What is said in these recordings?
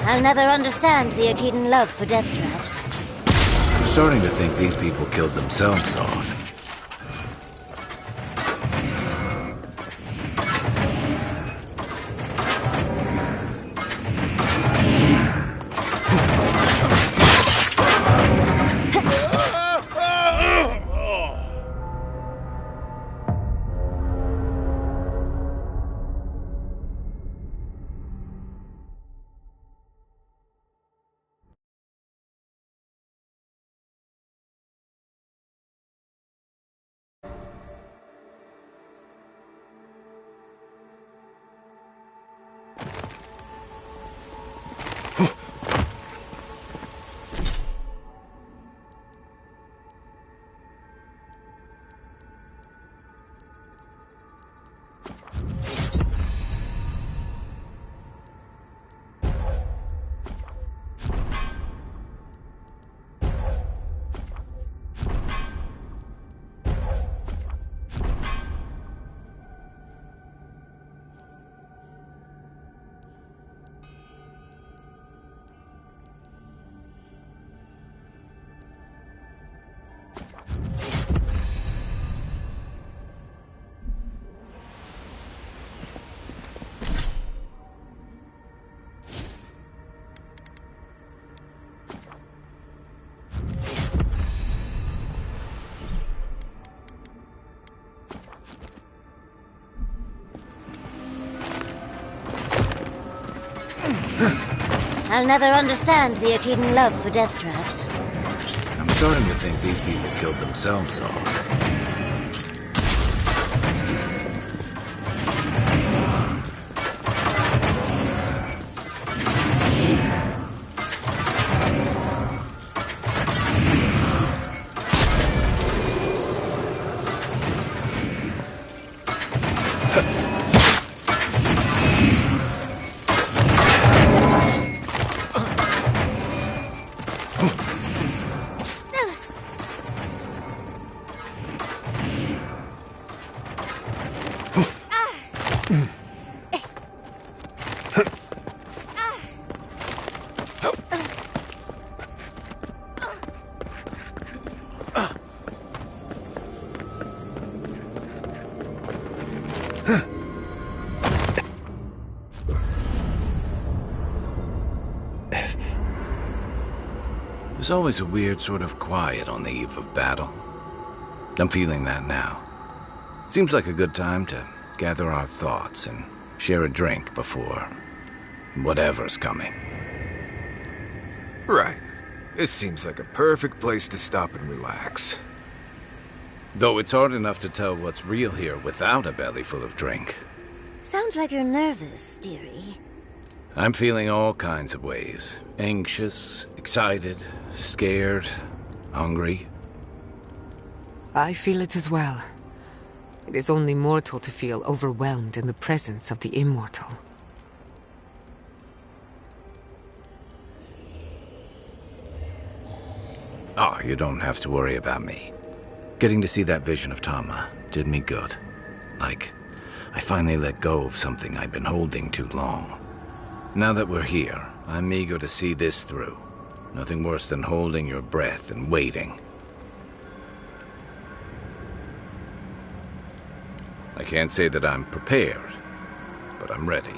I'll never understand the Akedan love for death traps. I'm starting to think these people killed themselves off. I'll never understand the Akedan love for death traps. I'm starting to think these people killed themselves off. There's always a weird sort of quiet on the eve of battle. I'm feeling that now. Seems like a good time to gather our thoughts and share a drink before whatever's coming. Right. This seems like a perfect place to stop and relax. Though it's hard enough to tell what's real here without a belly full of drink. Sounds like you're nervous, dearie. I'm feeling all kinds of ways. Anxious, excited, scared, hungry. I feel it as well. It is only mortal to feel overwhelmed in the presence of the immortal. Oh, you don't have to worry about me. Getting to see that vision of Tama did me good. Like, I finally let go of something I'd been holding too long. Now that we're here, I'm eager to see this through. Nothing worse than holding your breath and waiting. I can't say that I'm prepared, but I'm ready.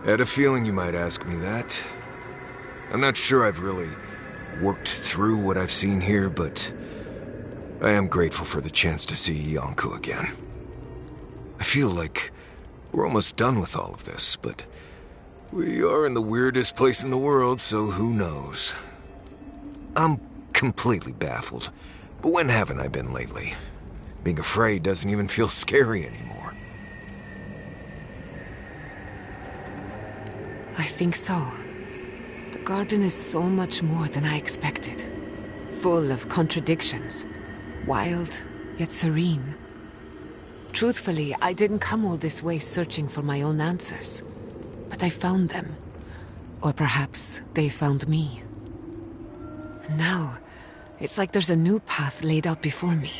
I had a feeling you might ask me that. I'm not sure I've really worked through what I've seen here, but I am grateful for the chance to see Yonku again. I feel like we're almost done with all of this, but we are in the weirdest place in the world, so who knows? I'm completely baffled, but when haven't I been lately? Being afraid doesn't even feel scary anymore. I think so. The garden is so much more than I expected. Full of contradictions. Wild, yet serene. Truthfully, I didn't come all this way searching for my own answers. But I found them. Or perhaps they found me. And now, it's like there's a new path laid out before me.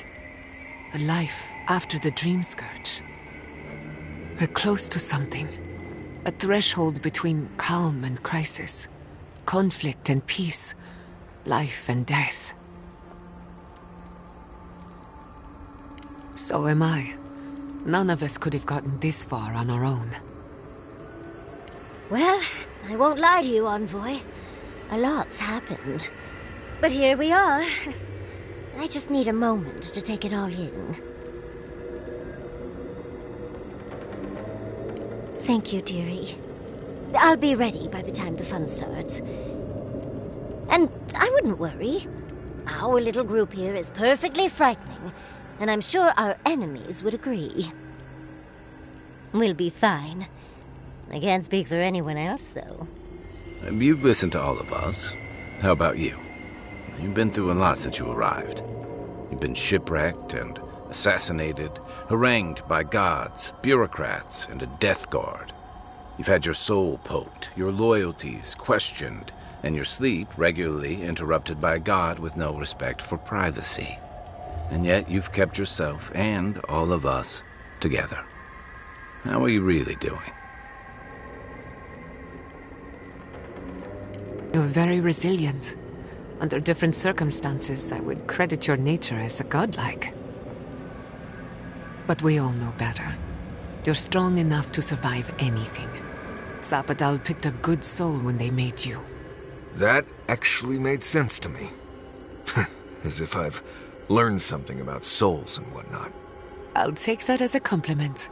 A life after the dream scourge. We're close to something. A threshold between calm and crisis, conflict and peace, life and death. So am I. None of us could have gotten this far on our own. Well, I won't lie to you, Envoy. A lot's happened. But here we are. I just need a moment to take it all in. Thank you, dearie. I'll be ready by the time the fun starts. And I wouldn't worry. Our little group here is perfectly frightening, and I'm sure our enemies would agree. We'll be fine. I can't speak for anyone else, though. You've listened to all of us. How about you? You've been through a lot since you arrived. You've been shipwrecked and assassinated, harangued by gods, bureaucrats, and a death guard. You've had your soul poked, your loyalties questioned, and your sleep regularly interrupted by a god with no respect for privacy. And yet you've kept yourself and all of us together. How are you really doing? You're very resilient. Under different circumstances, I would credit your nature as a godlike. But we all know better. You're strong enough to survive anything. Zapadal picked a good soul when they made you. That actually made sense to me. As if I've learned something about souls and whatnot. I'll take that as a compliment.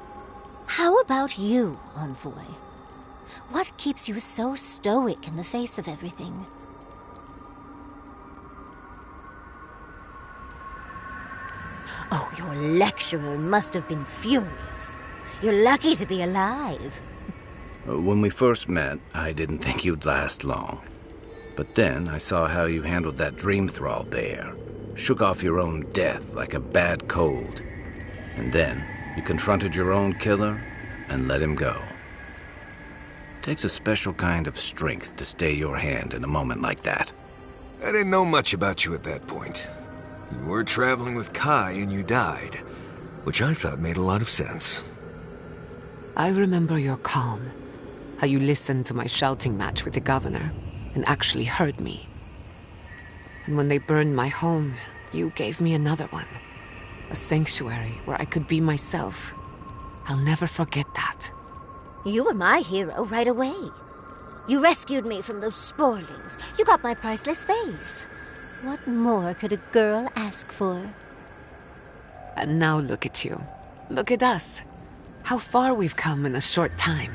How about you, Envoy? What keeps you so stoic in the face of everything? Oh, your lecturer must have been furious. You're lucky to be alive. When we first met, I didn't think you'd last long. But then I saw how you handled that dream thrall there. Shook off your own death like a bad cold. And then you confronted your own killer and let him go. Takes a special kind of strength to stay your hand in a moment like that. I didn't know much about you at that point. You were traveling with Kai and you died, which I thought made a lot of sense. I remember your calm, how you listened to my shouting match with the governor, and actually heard me. And when they burned my home, you gave me another one. A sanctuary where I could be myself. I'll never forget that. You were my hero right away. You rescued me from those sporlings. You got my priceless face. What more could a girl ask for? And now look at you. Look at us. How far we've come in a short time.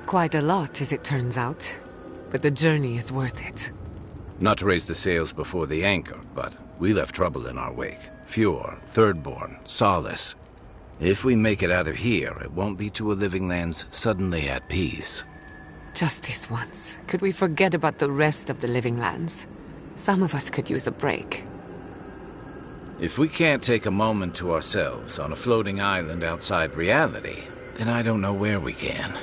Quite a lot, as it turns out. But the journey is worth it. Not to raise the sails before the anchor, but we left trouble in our wake. Fjord, Thirdborn, Solace. If we make it out of here, it won't be to a living lands suddenly at peace. Just this once. Could we forget about the rest of the living lands? Some of us could use a break. If we can't take a moment to ourselves on a floating island outside reality, then I don't know where we can.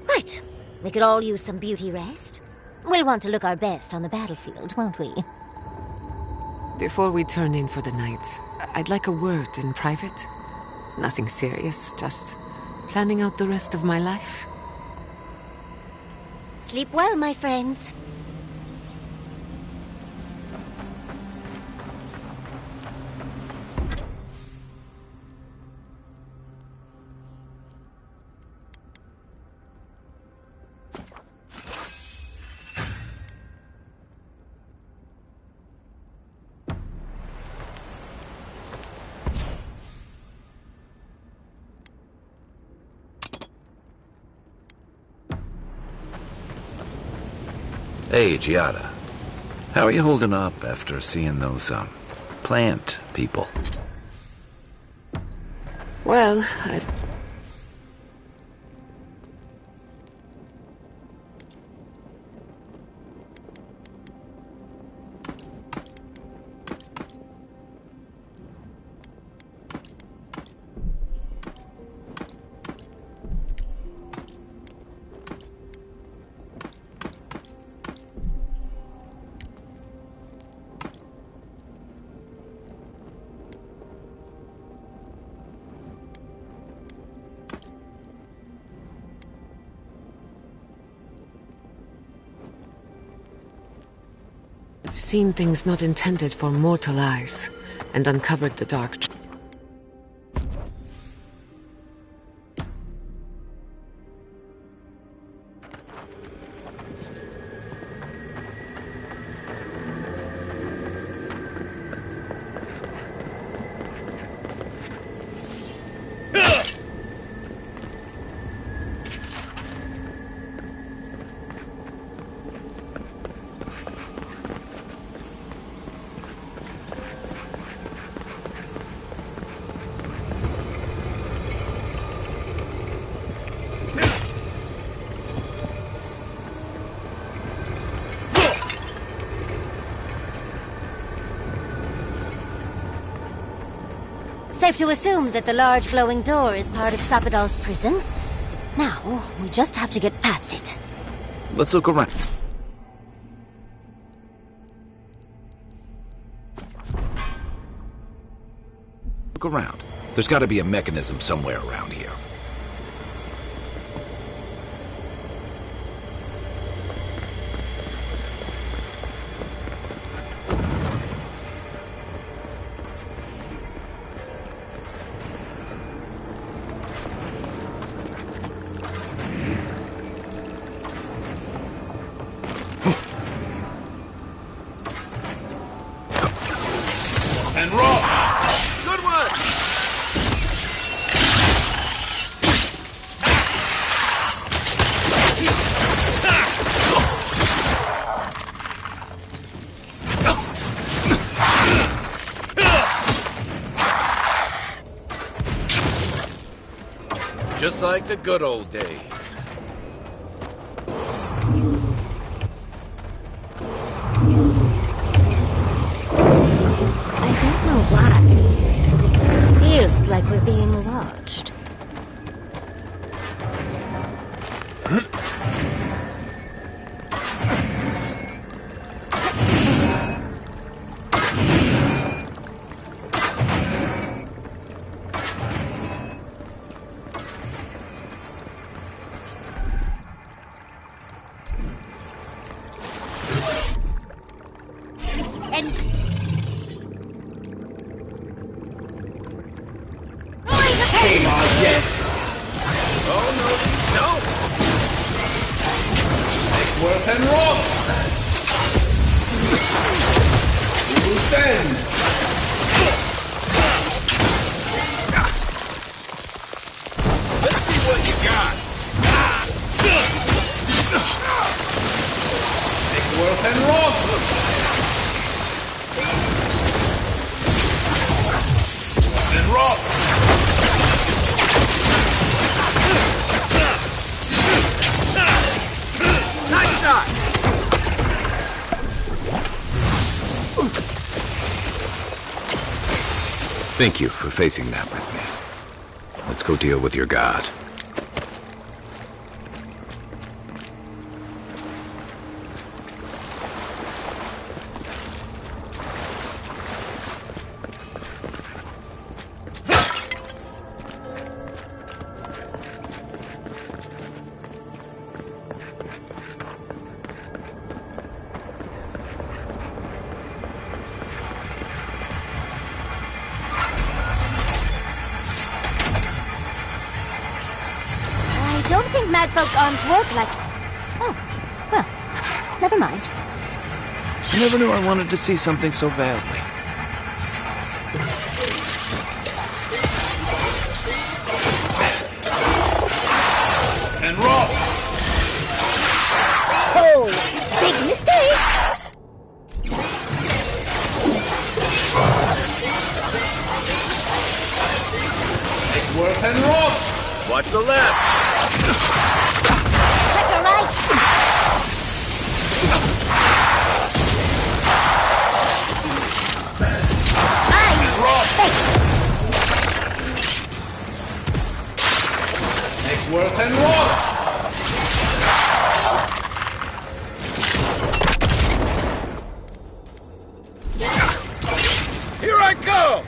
Right. We could all use some beauty rest. We'll want to look our best on the battlefield, won't we? Before we turn in for the night, I'd like a word in private. Nothing serious, just planning out the rest of my life. Sleep well, my friends. Hey, Giada. How are you holding up after seeing those, plant people? Well, seen things not intended for mortal eyes, and uncovered the dark truth. Safe to assume that the large glowing door is part of Sapadal's prison. Now, we just have to get past it. Let's look around. Look around. There's got to be a mechanism somewhere around here. And roll! Good one! Just like the good old days. I don't know why. Feels like we're being watched. And Came on, yes! Oh, no. Make worth and roll! Loose end! Let's see what you got. Make worth and roll! And roll! Nice shot. Thank you for facing that with me. Let's go deal with your god. I don't think madfolk arms work like... Oh, well, never mind. I never knew I wanted to see something so badly. And roll! Oh, big mistake! Make worth and roll! Watch the left. Check your right! Make worth and roll! Here I go.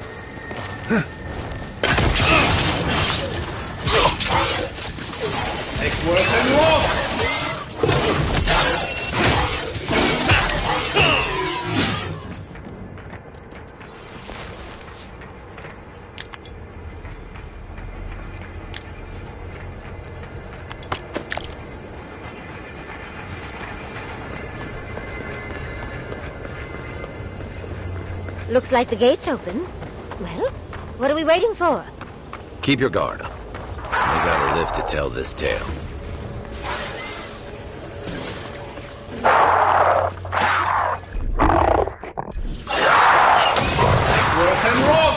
Looks like the gate's open. Well, what are we waiting for? Keep your guard up. I gotta live to tell this tale. Work and roll!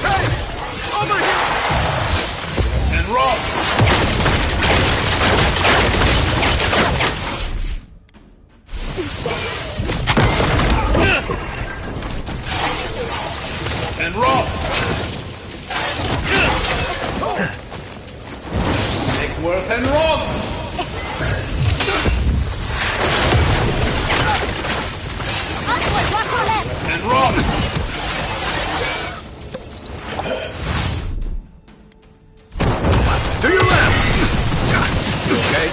Sorry. And roll! And roll! Take worth and roll! Onward, watch your left! And roll! To your left! You okay?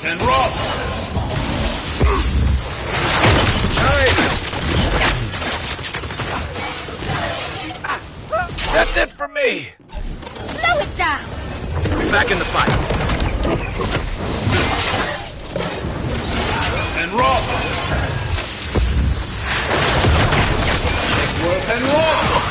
And roll! That's it for me! Slow it down! Back in the fight. And roll! Take worth and roll!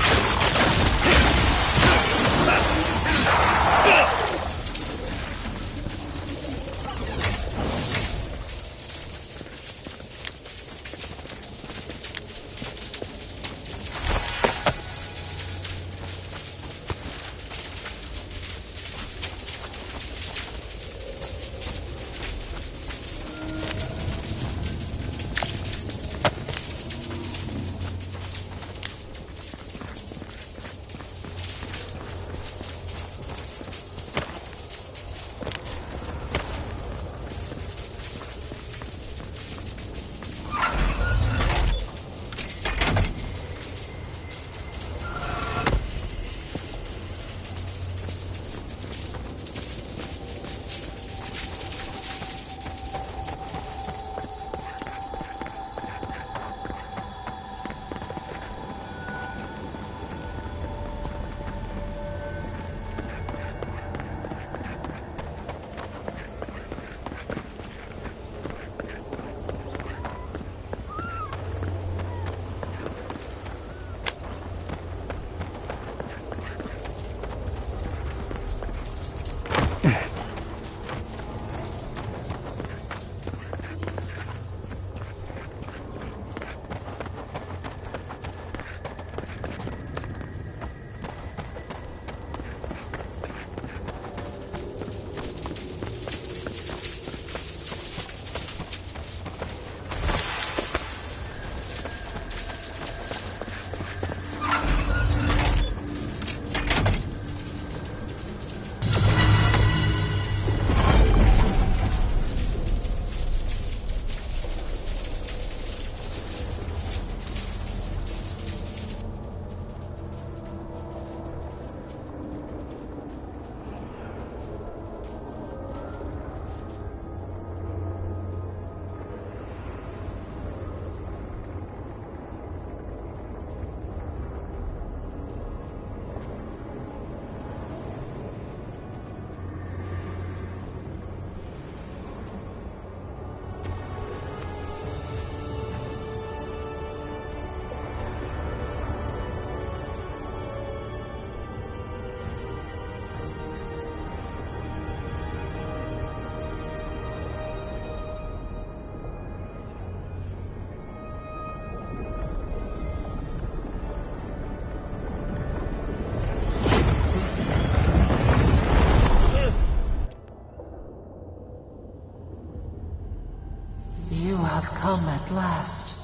have come at last,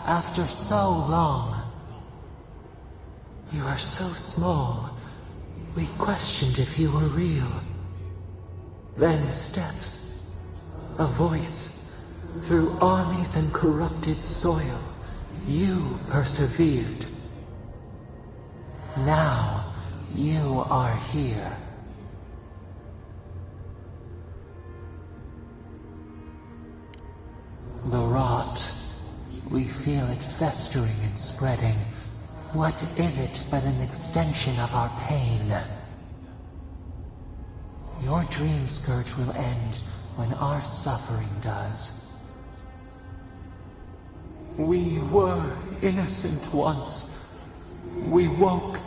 after so long. You are so small, we questioned if you were real. Then steps, a voice, through armies and corrupted soil, you persevered. Now, you are here. it festering and spreading. What is it but an extension of our pain? Your dream scourge will end when our suffering does. We were innocent once. We woke,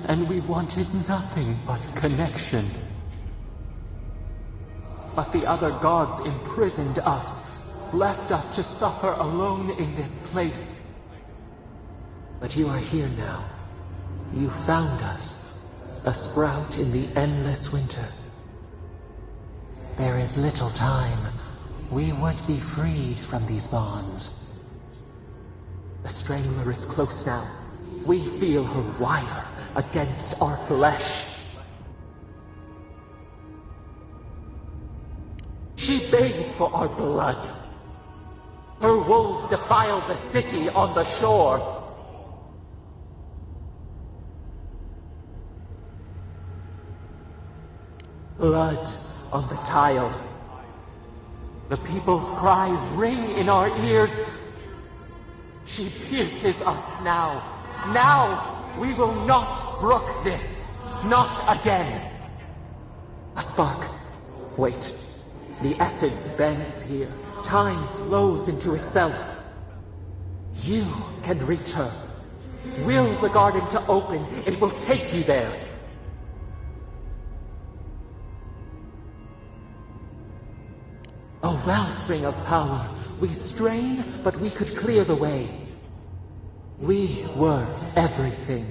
and we wanted nothing but connection. But the other gods imprisoned us, left us to suffer alone in this place. But you are here now. You found us, a sprout in the endless winter. There is little time. We would be freed from these bonds. The Strangler is close now. We feel her wire against our flesh. She begs for our blood. Her wolves defile the city on the shore. Blood on the tile. The people's cries ring in our ears. She pierces us now. Now we will not brook this. Not again. A spark. Wait. The essence bends here. Time flows into itself. You can reach her. Will the garden to open, it will take you there. A wellspring of power. We strain, but we could clear the way. We were everything.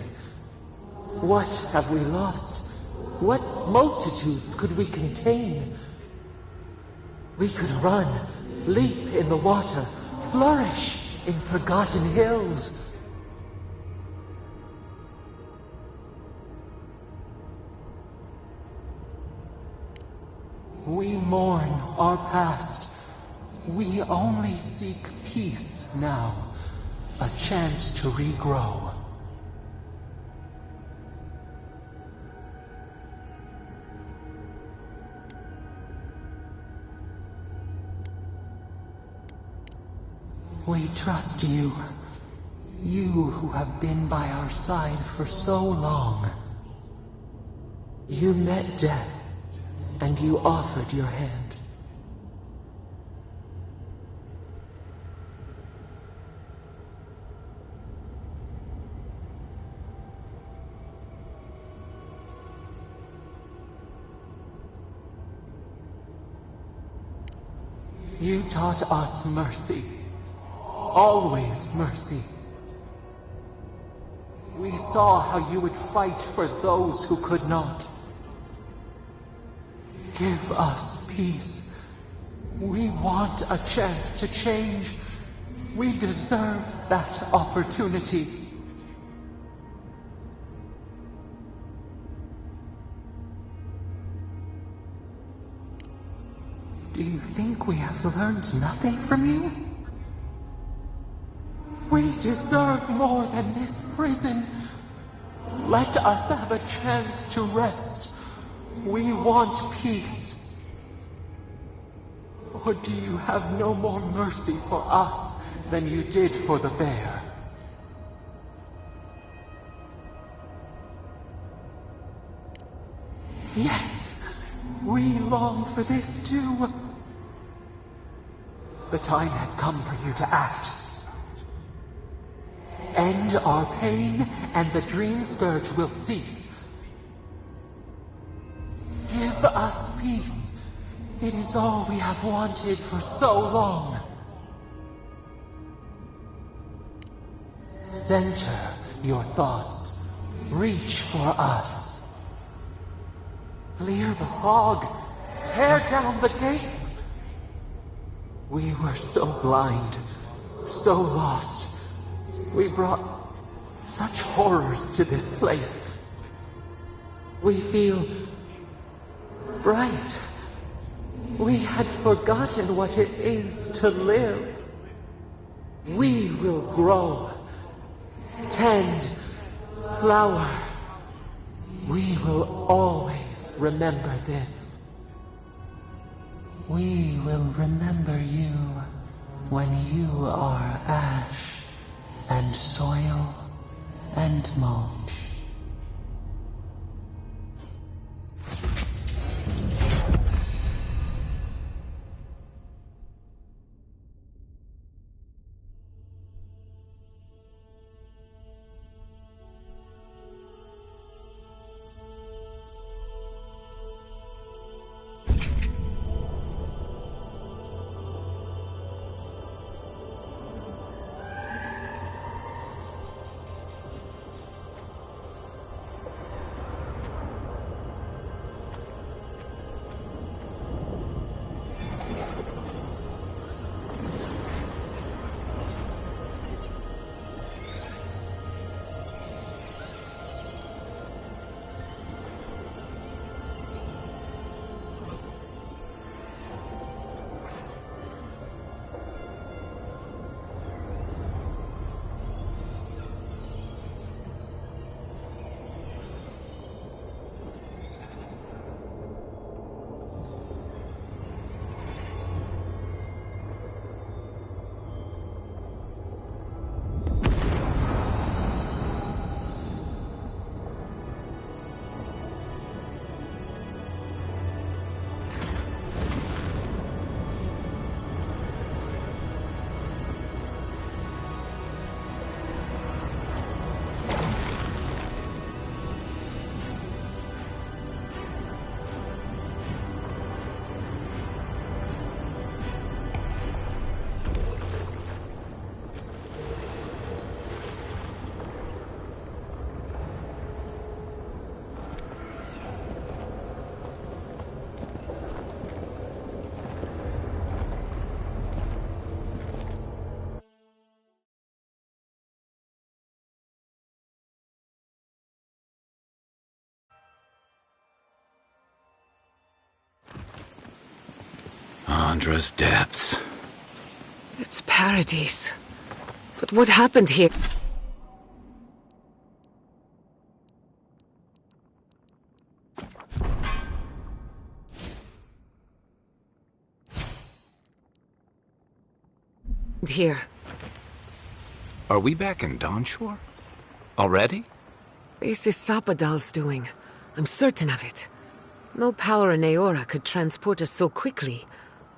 What have we lost? What multitudes could we contain? We could run, leap in the water, flourish in forgotten hills. We mourn our past. We only seek peace now, a chance to regrow. We trust you. You who have been by our side for so long. You met death. And you offered your hand. You taught us mercy. Always mercy. We saw how you would fight for those who could not. Give us peace. We want a chance to change. We deserve that opportunity. Do you think we have learned nothing from you? We deserve more than this prison. Let us have a chance to rest. We want peace. Or do you have no more mercy for us than you did for the bear? Yes, we long for this too. The time has come for you to act. End our pain, and the dream scourge will cease. Give us peace. It is all we have wanted for so long. Center your thoughts. Reach for us. Clear the fog. Tear down the gates. We were so blind, so lost. We brought such horrors to this place. We feel bright. We had forgotten what it is to live. We will grow, tend, flower. We will always remember this. We will remember you when you are ash. and soil and mulch. Andra's depths. It's paradise. But what happened here? Here. Are we back in Dawnshore? Already? This is Sapadal's doing. I'm certain of it. No power in Aora could transport us so quickly,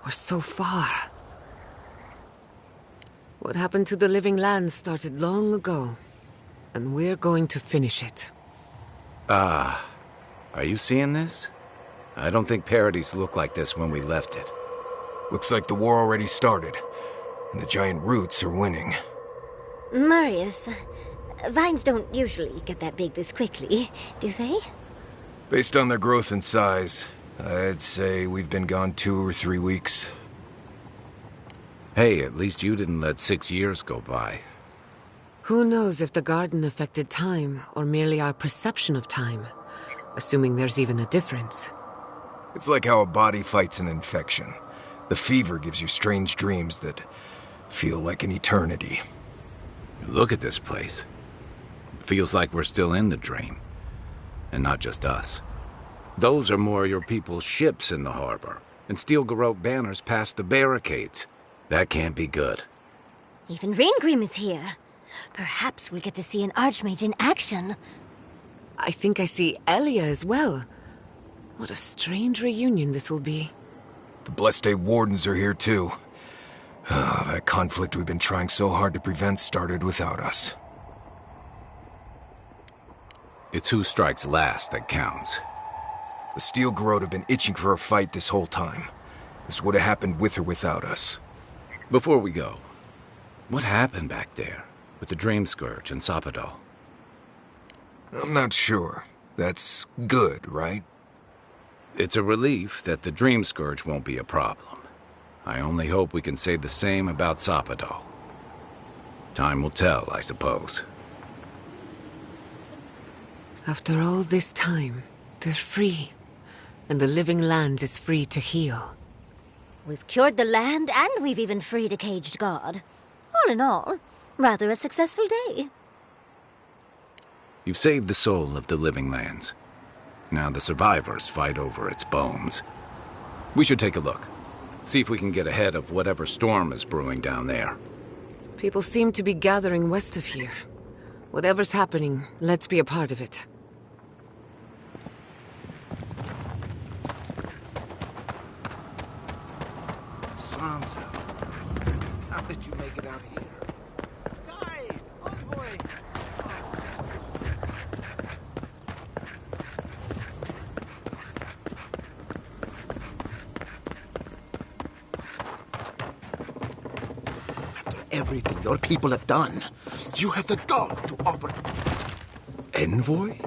or so far. What happened to the living land started long ago, and we're going to finish it. Are you seeing this? I don't think Paradise looked like this when we left it. Looks like the war already started, and the giant roots are winning. Marius, vines don't usually get that big this quickly, do they? Based on their growth and size, I'd say we've been gone 2 or 3 weeks. Hey, at least you didn't let 6 years go by. Who knows if the garden affected time, or merely our perception of time, assuming there's even a difference. It's like how a body fights an infection. The fever gives you strange dreams that feel like an eternity. Look at this place. It feels like we're still in the dream. And not just us. Those are more your people's ships in the harbor, and steel garrote banners past the barricades. That can't be good. Even Reingrim is here. Perhaps we'll get to see an Archmage in action. I think I see Elia as well. What a strange reunion this will be. The Blessed Wardens are here too. That conflict we've been trying so hard to prevent started without us. It's who strikes last that counts. The Steel Garrote have been itching for a fight this whole time. This would have happened with or without us. Before we go, what happened back there with the Dream Scourge and Sapadal? I'm not sure. That's good, right? It's a relief that the Dream Scourge won't be a problem. I only hope we can say the same about Sapadal. Time will tell, I suppose. After all this time, they're free. And the living land is free to heal. We've cured the land, and we've even freed a caged god. All in all, rather a successful day. You've saved the soul of the living lands. Now the survivors fight over its bones. We should take a look. See if we can get ahead of whatever storm is brewing down there. People seem to be gathering west of here. Whatever's happening, let's be a part of it. Sansa, how did you make it out here? Everything your people have done, you have the gall to offer. Envoy?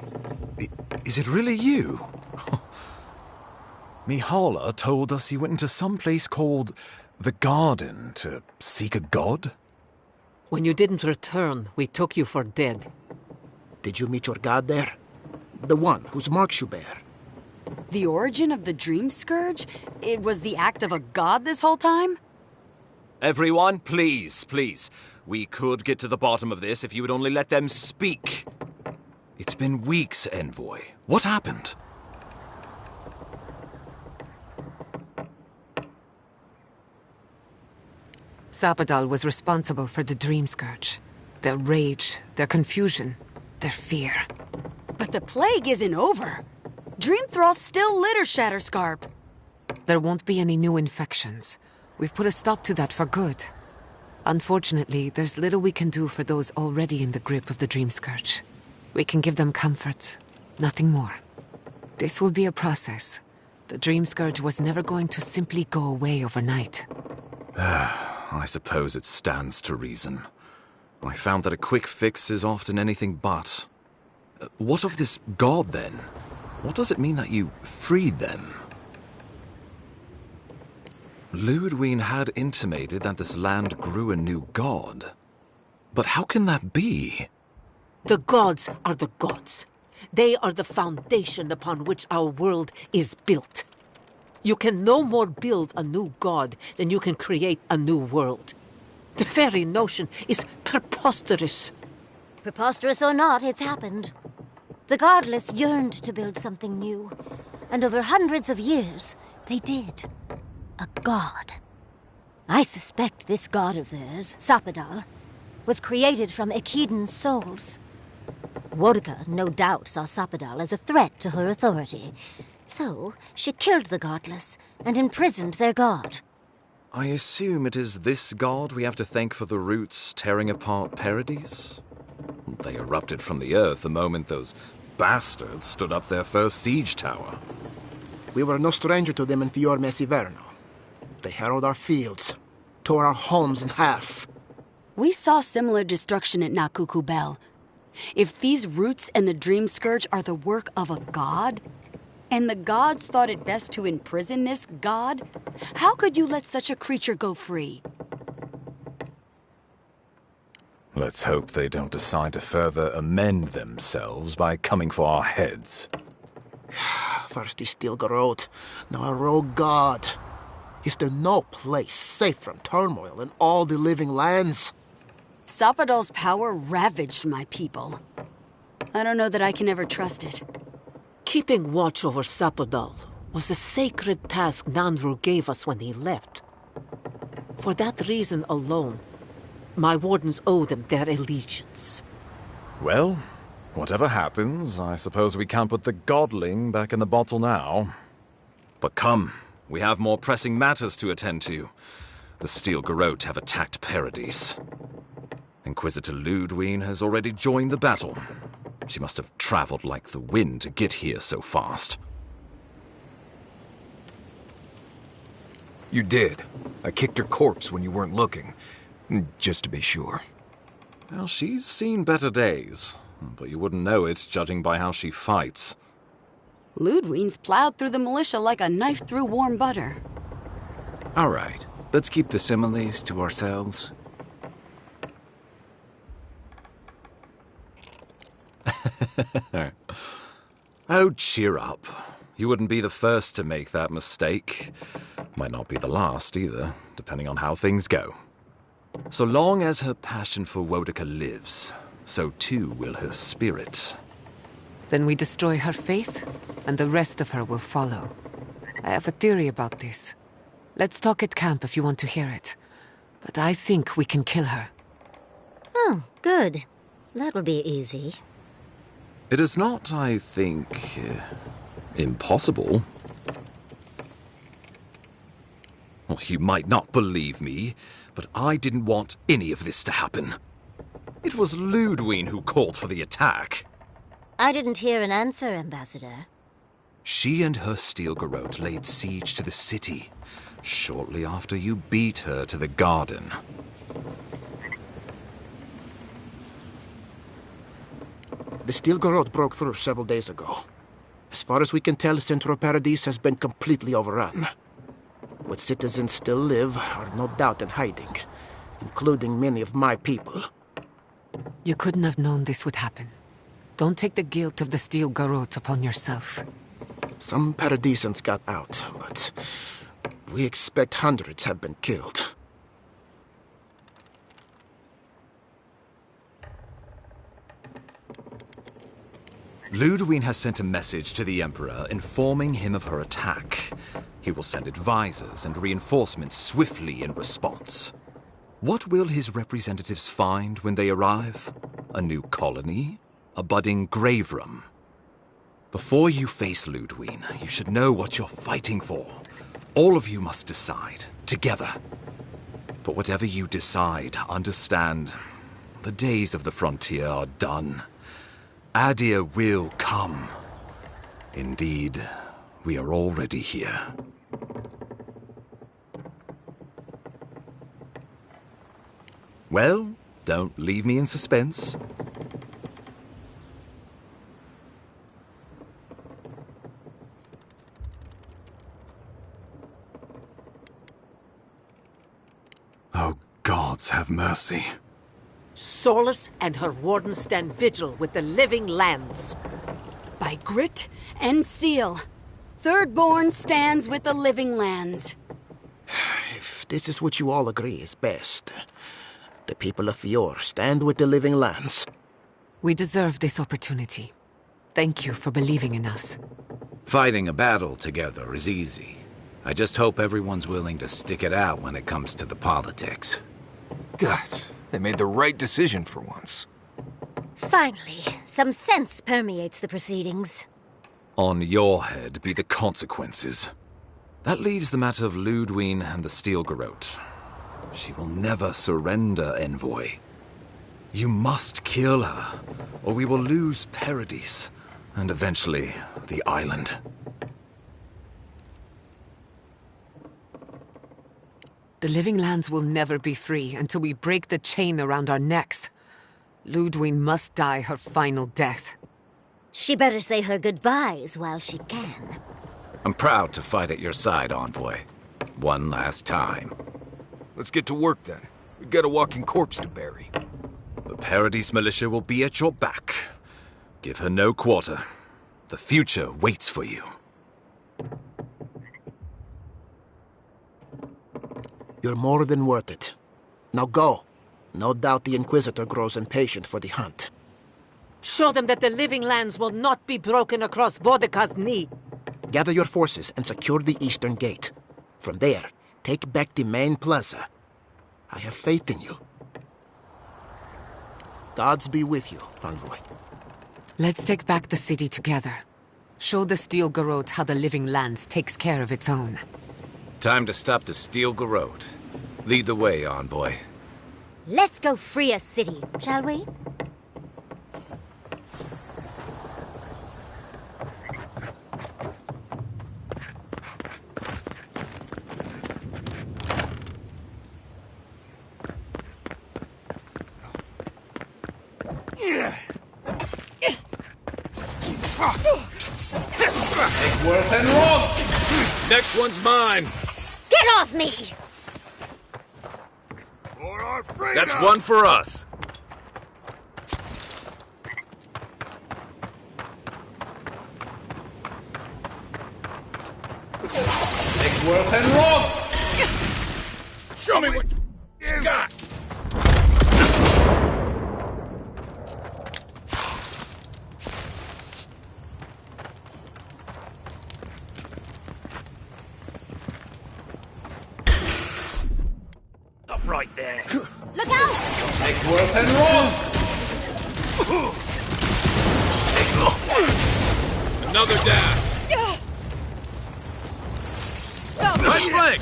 Is it really you? Mihala told us you went into some place called the Garden to seek a god? When you didn't return, we took you for dead. Did you meet your god there? The one whose marks you bear? The origin of the Dream Scourge? It was the act of a god this whole time? Everyone, please, please. We could get to the bottom of this if you would only let them speak. It's been weeks, Envoy. What happened? Sapadal was responsible for the Dream Scourge. Their rage, their confusion, their fear. But the plague isn't over. Dream Thralls still litter Shatterscarp. There won't be any new infections. We've put a stop to that for good. Unfortunately, there's little we can do for those already in the grip of the Dream Scourge. We can give them comfort, nothing more. This will be a process. The Dream Scourge was never going to simply go away overnight. I suppose it stands to reason. I found that a quick fix is often anything but. What of this god, then? What does it mean that you freed them? Ludwig had intimated that this land grew a new god. But how can that be? The gods are the gods. They are the foundation upon which our world is built. You can no more build a new god than you can create a new world. The very notion is preposterous. Preposterous or not, it's happened. The godless yearned to build something new, and over hundreds of years, they did. A god. I suspect this god of theirs, Sapadal, was created from Echidan souls. Wodka no doubt saw Sapadal as a threat to her authority, so she killed the godless and imprisoned their god. I assume it is this god we have to thank for the roots tearing apart Paradise? They erupted from the earth the moment those bastards stood up their first siege tower. We were no stranger to them in Fior Mesiverno. They harrowed our fields, tore our homes in half. We saw similar destruction at Nakuku Bell. If these roots and the Dream Scourge are the work of a god, and the gods thought it best to imprison this god, how could you let such a creature go free? Let's hope they don't decide to further amend themselves by coming for our heads. First he still Garot, now a rogue god. Is there no place safe from turmoil in all the living lands? Sapadal's power ravaged my people. I don't know that I can ever trust it. Keeping watch over Sapadal was a sacred task Nandru gave us when he left. For that reason alone, my wardens owe them their allegiance. Well, whatever happens, I suppose we can't put the godling back in the bottle now. But come, we have more pressing matters to attend to. The Steel Garrote have attacked Paradise. Inquisitor Ludwig has already joined the battle. She must have traveled like the wind to get here so fast. You did. I kicked her corpse when you weren't looking. Just to be sure. Well, she's seen better days, but you wouldn't know it judging by how she fights. Ludwig's plowed through the militia like a knife through warm butter. All right, let's keep the similes to ourselves. Oh, cheer up. You wouldn't be the first to make that mistake. Might not be the last either, depending on how things go. So long as her passion for Wodka lives, so too will her spirit. Then we destroy her faith, and the rest of her will follow. I have a theory about this. Let's talk at camp if you want to hear it. But I think we can kill her. Oh, good. That will be easy. It is not, I think, impossible. Well, you might not believe me, but I didn't want any of this to happen. It was Ludwig who called for the attack. I didn't hear an answer, Ambassador. She and her steel garrote laid siege to the city shortly after you beat her to the garden. The steel garrote broke through several days ago. As far as we can tell, Central Paradise has been completely overrun. What citizens still live are no doubt in hiding, including many of my people. You couldn't have known this would happen. Don't take the guilt of the steel garrote upon yourself. Some Paradisans got out, but we expect hundreds have been killed. Ludwig has sent a message to the Emperor informing him of her attack. He will send advisors and reinforcements swiftly in response. What will his representatives find when they arrive? A new colony? A budding grave room? Before you face Ludwig, you should know what you're fighting for. All of you must decide, together. But whatever you decide, understand, the days of the frontier are done. Adir will come. Indeed, we are already here. Well, don't leave me in suspense. Oh, gods have mercy. Solus and her wardens stand vigil with the living lands. By grit and steel, Thirdborn stands with the living lands. If this is what you all agree is best, the people of Fior stand with the living lands. We deserve this opportunity. Thank you for believing in us. Fighting a battle together is easy. I just hope everyone's willing to stick it out when it comes to the politics. God, they made the right decision for once. Finally, some sense permeates the proceedings. On your head be the consequences. That leaves the matter of Ludwig and the steel garrote. She will never surrender, Envoy. You must kill her, or we will lose Paradise, and eventually the island. The living lands will never be free until we break the chain around our necks. Ludwig must die her final death. She better say her goodbyes while she can. I'm proud to fight at your side, Envoy. One last time. Let's get to work then. We've got a walking corpse to bury. The Paradise militia will be at your back. Give her no quarter. The future waits for you. You're more than worth it. Now go. No doubt the Inquisitor grows impatient for the hunt. Show them that the living lands will not be broken across Vodka's knee. Gather your forces and secure the eastern gate. From there, take back the main plaza. I have faith in you. Gods be with you, Envoy. Let's take back the city together. Show the steel garrote how the living lands takes care of its own. Time to stop the steel garrote. Lead the way, Envoy. Let's go free a city, shall we? Worth and Rob! Next one's mine! Get off me! That's one for us. Worth and Rob! Show me what you got! Up right there. Look out! Take worth and roll! Another dash. Right flank.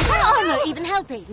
My armor even helping.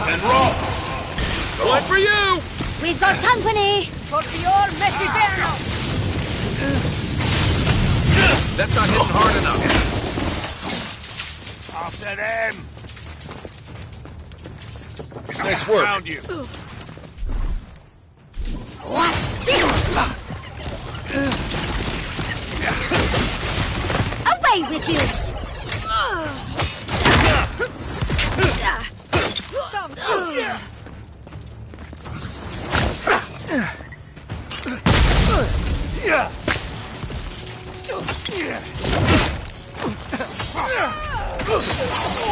And roll! One for you! We've got company! Cortior Metiverno! That's not hitting hard enough. After them! Nice work. Found you. Away with you!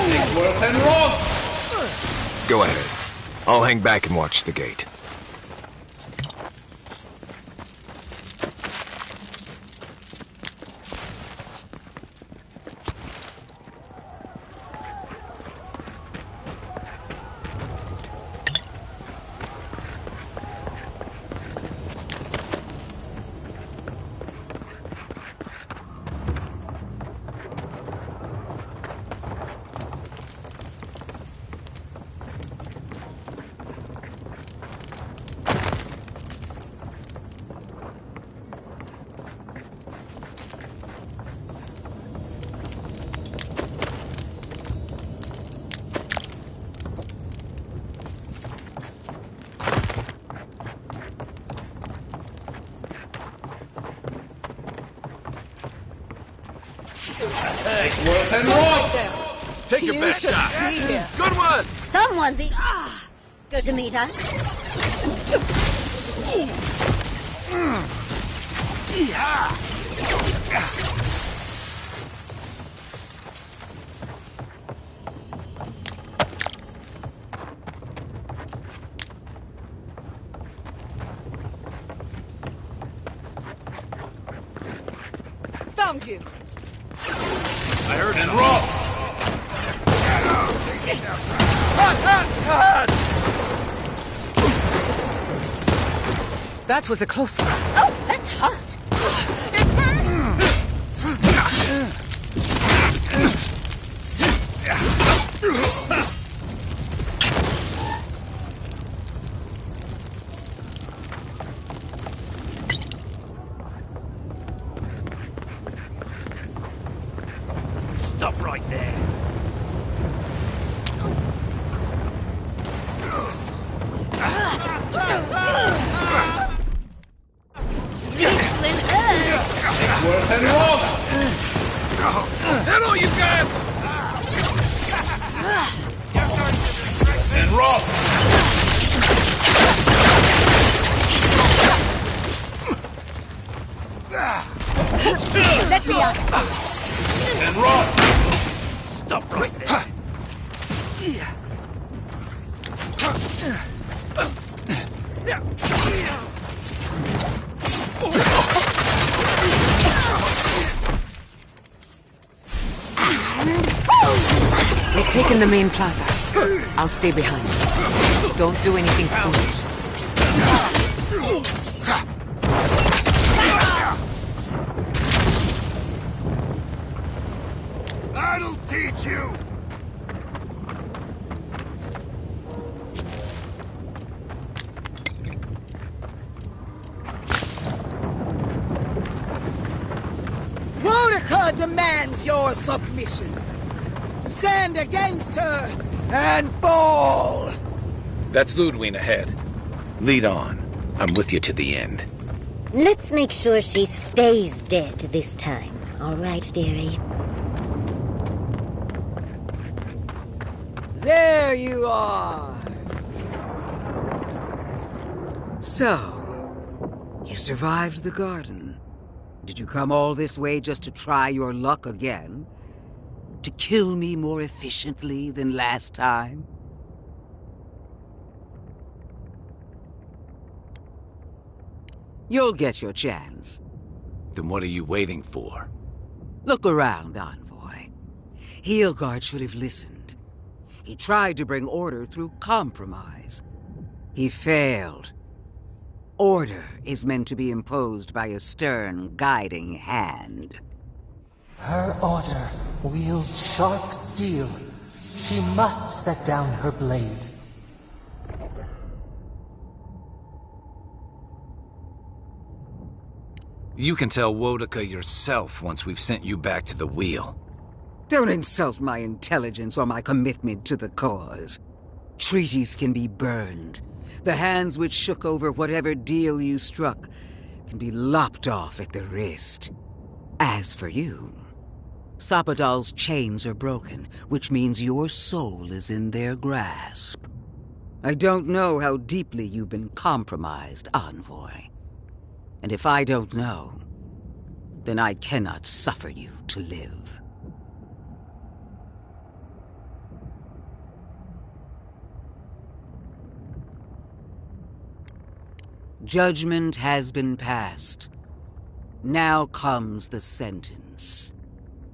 Take worth and roll! Go ahead. I'll hang back and watch the gate. Take worth and roll! Take your best shot. Good one! Someone's go to meet us. Found you! I heard and roll! That was a close one. Oh, that's hot! Stop right there! Worth and roll! Is that all you got? And roll! Let me out! And roll! Stop right there! taken the main plaza. I'll stay behind. Don't do anything foolish. That'll teach you! Boudica demands your submission. Stand against her and fall! That's Ludwig ahead. Lead on. I'm with you to the end. Let's make sure she stays dead this time. All right, dearie? There you are. So, you survived the garden. Did you come all this way just to try your luck again? To kill me more efficiently than last time? You'll get your chance. Then what are you waiting for? Look around, Envoy. Heelguard should have listened. He tried to bring order through compromise. He failed. Order is meant to be imposed by a stern, guiding hand. Her order wields sharp steel. She must set down her blade. You can tell Boudica yourself once we've sent you back to the wheel. Don't insult my intelligence or my commitment to the cause. Treaties can be burned. The hands which shook over whatever deal you struck can be lopped off at the wrist. As for you, Sapadal's chains are broken, which means your soul is in their grasp. I don't know how deeply you've been compromised, Envoy. And if I don't know, then I cannot suffer you to live. Judgment has been passed. Now comes the sentence.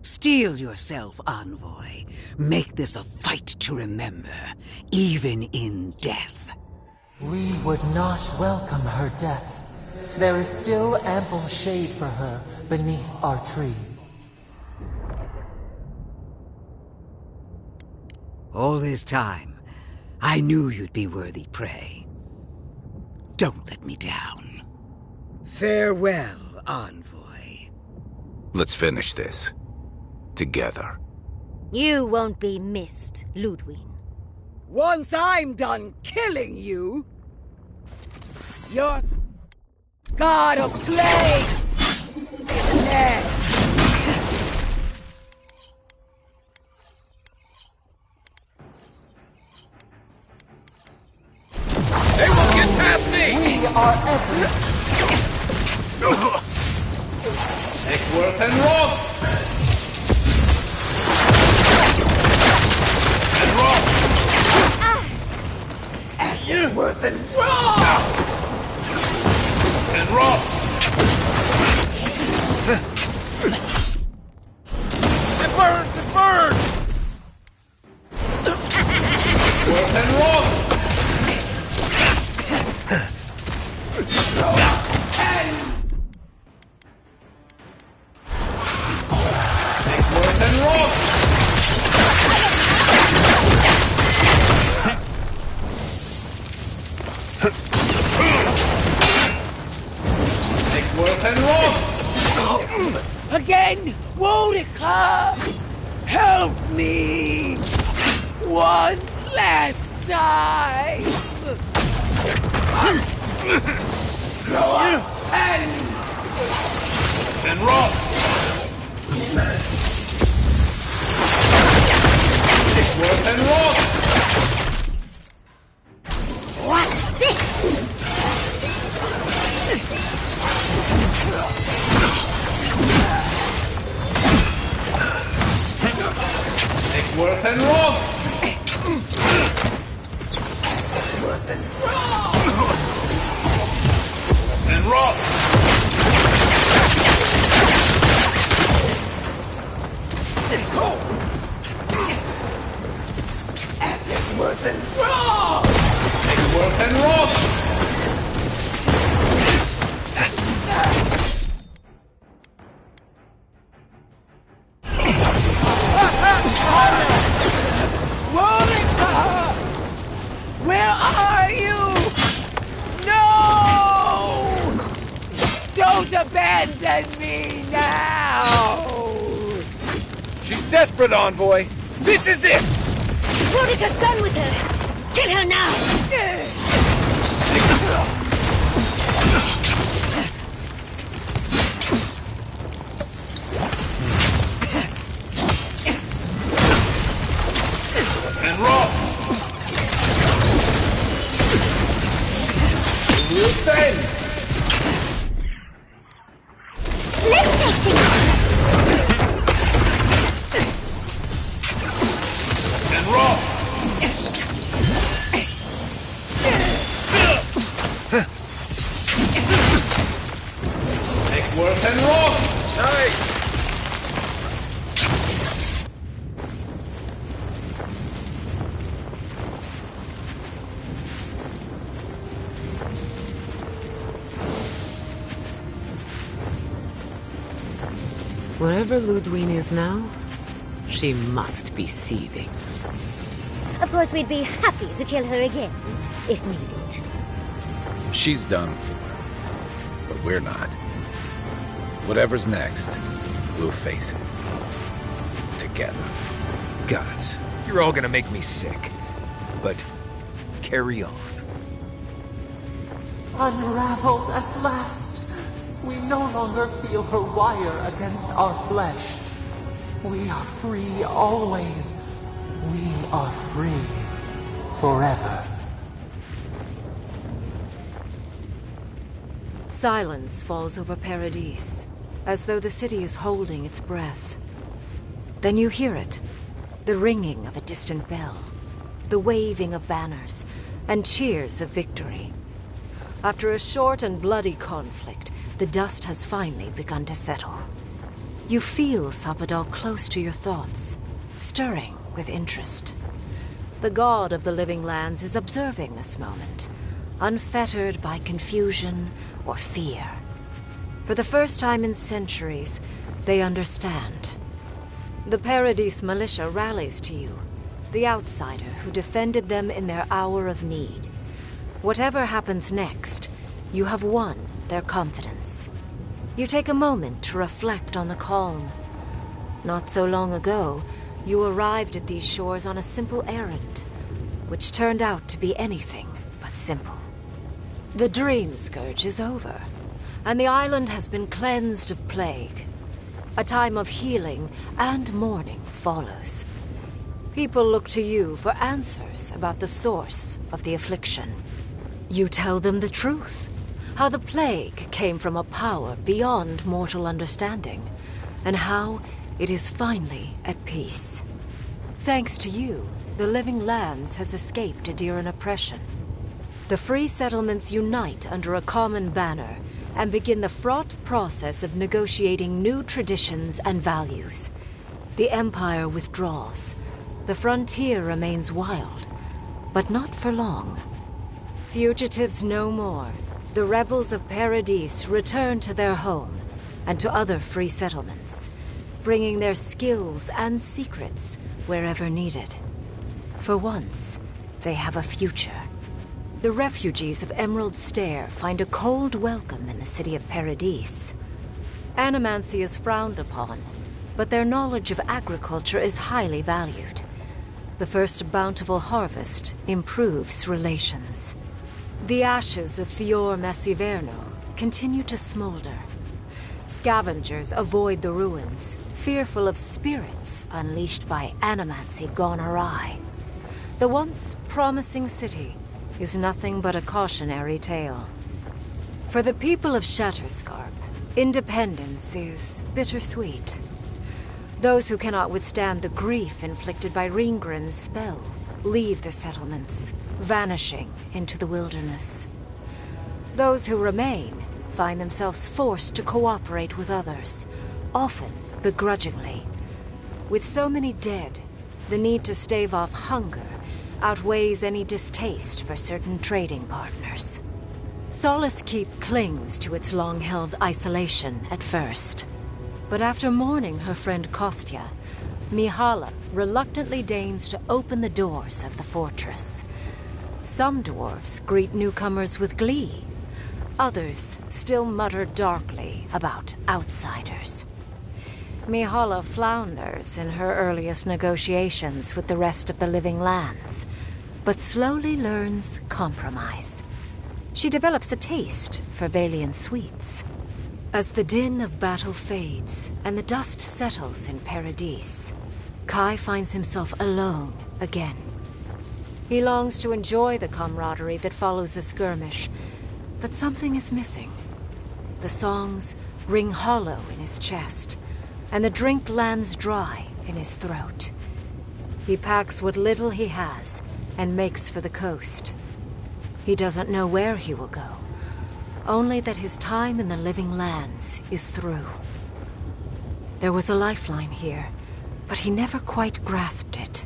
Steel yourself, Envoy. Make this a fight to remember, even in death. We would not welcome her death. There is still ample shade for her beneath our tree. All this time, I knew you'd be worthy prey. Don't let me down. Farewell, Envoy. Let's finish this. Together. You won't be missed, Ludwig. Once I'm done killing you, your God of Blade is next. They won't get past me! We are everything. Eckworth and Rob! And Rob! Eckworth and Rob! And Rob! It burns! It burns! Eckworth and Rob! Again, Boudica! Help me! One last time! Grow up And Rob! Eckworth and Rob! Watch this! Eckworth and Rob! Eckworth and Rob! And Rob! Defend me now! She's desperate, Envoy! This is it! Bordicus, done with her! Kill her now! And roll! Defend! Let's take things! And roll! Make work and roll! Nice! Wherever Ludwine is now, she must be seething. Of course, we'd be happy to kill her again, if needed. She's done for. But we're not. Whatever's next, we'll face it. Together. Gods, you're all gonna make me sick. But carry on. Unraveled at last. We no longer feel her wire against our flesh. We are free always. We are free forever. Silence falls over Paradise, as though the city is holding its breath. Then you hear it, the ringing of a distant bell, the waving of banners, and cheers of victory. After a short and bloody conflict, the dust has finally begun to settle. You feel Sapadal close to your thoughts, stirring with interest. The god of the living lands is observing this moment, unfettered by confusion or fear. For the first time in centuries, they understand. The Paradise militia rallies to you, the outsider who defended them in their hour of need. Whatever happens next, you have won their confidence. You take a moment to reflect on the calm. Not so long ago, you arrived at these shores on a simple errand, which turned out to be anything but simple. The Dream Scourge is over, and the island has been cleansed of plague. A time of healing and mourning follows. People look to you for answers about the source of the affliction. You tell them the truth, how the plague came from a power beyond mortal understanding, and how it is finally at peace. Thanks to you, the Living Lands has escaped Adiran oppression. The free settlements unite under a common banner and begin the fraught process of negotiating new traditions and values. The Empire withdraws. The frontier remains wild, but not for long. Fugitives no more. The rebels of Paradise return to their home and to other free settlements, bringing their skills and secrets wherever needed. For once, they have a future. The refugees of Emerald Stair find a cold welcome in the city of Paradise. Animancy is frowned upon, but their knowledge of agriculture is highly valued. The first bountiful harvest improves relations. The ashes of Fior Messiverno continue to smolder. Scavengers avoid the ruins, fearful of spirits unleashed by animancy gone awry. The once promising city is nothing but a cautionary tale. For the people of Shatterscarp, independence is bittersweet. Those who cannot withstand the grief inflicted by Ringgrim's spell leave the settlements, vanishing into the wilderness. Those who remain find themselves forced to cooperate with others, often begrudgingly. With so many dead, the need to stave off hunger outweighs any distaste for certain trading partners. Solace Keep clings to its long-held isolation at first. But after mourning her friend Kostya, Mihala reluctantly deigns to open the doors of the fortress. Some dwarves greet newcomers with glee. Others still mutter darkly about outsiders. Mihala flounders in her earliest negotiations with the rest of the living lands, but slowly learns compromise. She develops a taste for Valian sweets. As the din of battle fades and the dust settles in Paradise, Kai finds himself alone again. He longs to enjoy the camaraderie that follows a skirmish, but something is missing. The songs ring hollow in his chest, and the drink lands dry in his throat. He packs what little he has and makes for the coast. He doesn't know where he will go, only that his time in the living lands is through. There was a lifeline here, but he never quite grasped it.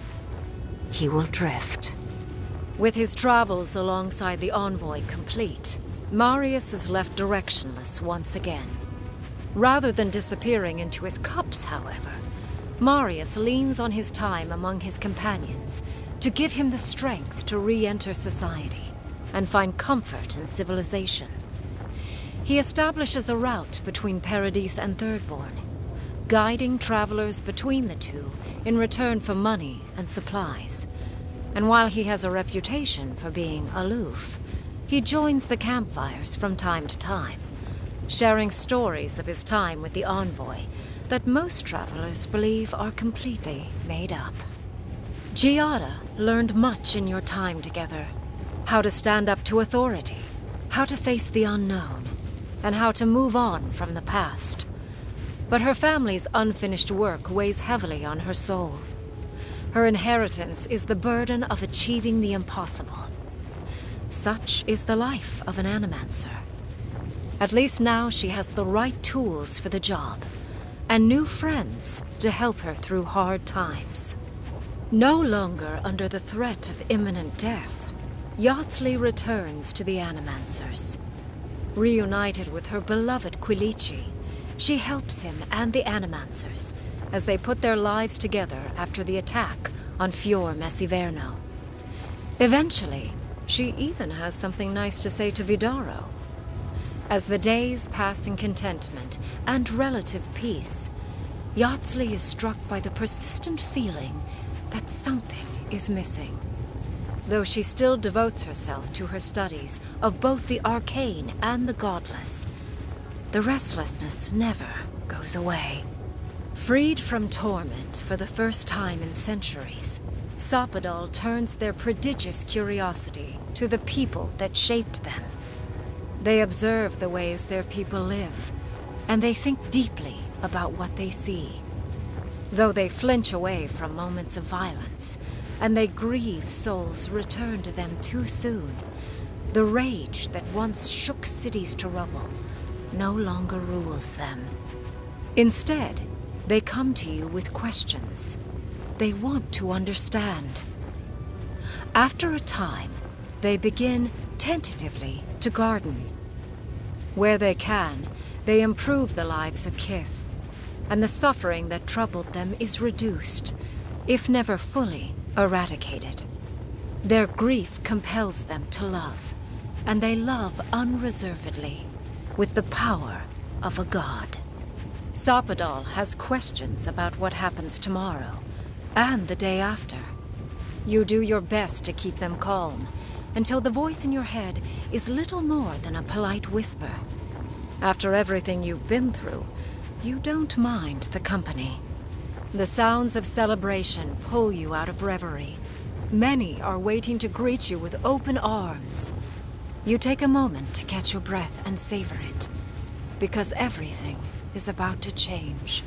He will drift. With his travels alongside the envoy complete, Marius is left directionless once again. Rather than disappearing into his cups, however, Marius leans on his time among his companions to give him the strength to re-enter society and find comfort in civilization. He establishes a route between Paradise and Thirdborn, guiding travelers between the two in return for money and supplies. And while he has a reputation for being aloof, he joins the campfires from time to time, sharing stories of his time with the envoy that most travelers believe are completely made up. Giada learned much in your time together. How to stand up to authority, how to face the unknown, and how to move on from the past. But her family's unfinished work weighs heavily on her soul. Her inheritance is the burden of achieving the impossible. Such is the life of an animancer. At least now she has the right tools for the job, and new friends to help her through hard times. No longer under the threat of imminent death, Yatsley returns to the Animancers. Reunited with her beloved Quilici, she helps him and the Animancers as they put their lives together after the attack on Fior Messiverno. Eventually, she even has something nice to say to Vidaro. As the days pass in contentment and relative peace, Yatsley is struck by the persistent feeling that something is missing. Though she still devotes herself to her studies of both the arcane and the godless, the restlessness never goes away. Freed from torment for the first time in centuries, Sapadal turns their prodigious curiosity to the people that shaped them. They observe the ways their people live, and they think deeply about what they see. Though they flinch away from moments of violence, and they grieve souls returned to them too soon, the rage that once shook cities to rubble no longer rules them. Instead, they come to you with questions. They want to understand. After a time, they begin tentatively to garden. Where they can, they improve the lives of Kith, and the suffering that troubled them is reduced, if never fully eradicated. Their grief compels them to love, and they love unreservedly, with the power of a god. Sapadal has questions about what happens tomorrow, and the day after. You do your best to keep them calm, until the voice in your head is little more than a polite whisper. After everything you've been through, you don't mind the company. The sounds of celebration pull you out of reverie. Many are waiting to greet you with open arms. You take a moment to catch your breath and savor it, because everything is about to change.